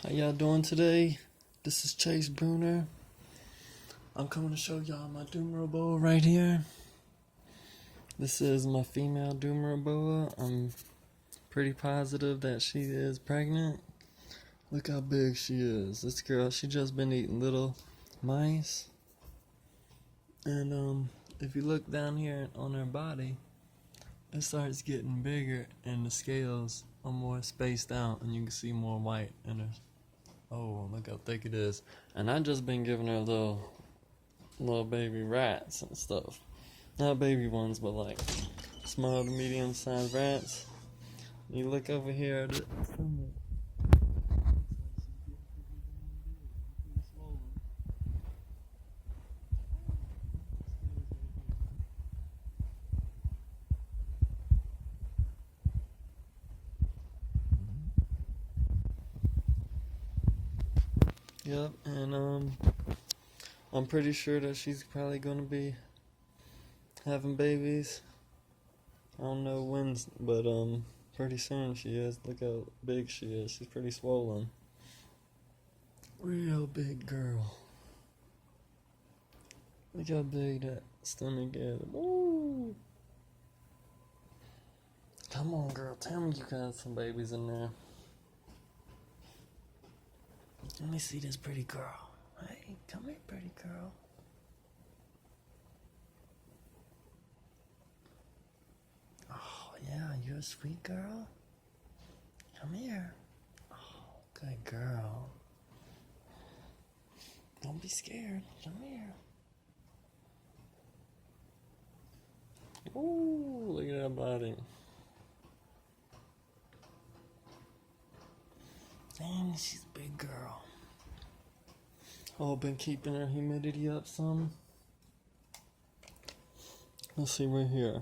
How y'all doing today? This is Chase Brunner. I'm coming to show y'all my Dumeral boa right here. This is my female Dumeral boa. I'm pretty positive that she is pregnant. Look how big she is. This girl, she just been eating little mice. And if you look down here on her body, it starts getting bigger and the scales are more spaced out and you can see more white in her. Oh, look how thick it is. And I just been giving her little baby rats and stuff. Not baby ones, but like small to medium sized rats. You look over here at it. Yep, and I'm pretty sure that she's probably gonna be having babies. I don't know when, but pretty soon she is. Look how big she is. She's pretty swollen. Real big girl. Look how big that stomach is. Woo! Come on, girl. Tell me you got some babies in there. Let me see this pretty girl. Hey, come here, pretty girl. Oh, yeah, you're a sweet girl. Come here. Oh, good girl. Don't be scared. Come here. Ooh, look at that body. Dang, she's a big girl. Oh, been keeping her humidity up some. Let's see right here.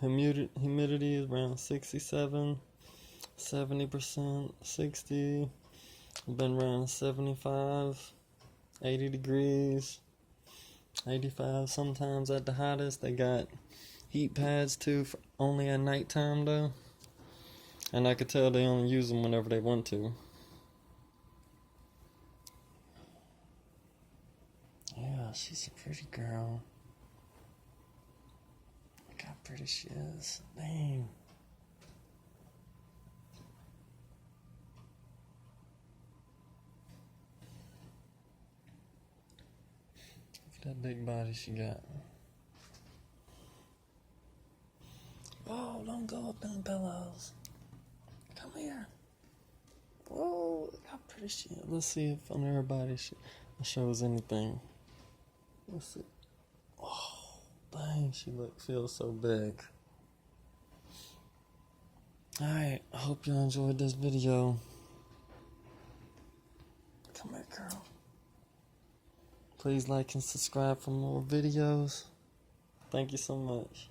Humidity is around 67, 70%, 60. Been around 75, 80 degrees, 85 sometimes at the hottest. They got heat pads too, for only at nighttime though. And I could tell they only use them whenever they want to. Yeah, she's a pretty girl. Look how pretty she is. Dang. Look at that big body she got. Whoa, don't go up in the pillows. Come here. Whoa, look how pretty she is. Let's see if on her body she shows anything. Let's see. Oh, dang, she feels so big. Alright, I hope y'all enjoyed this video. Come here, girl. Please like and subscribe for more videos. Thank you so much.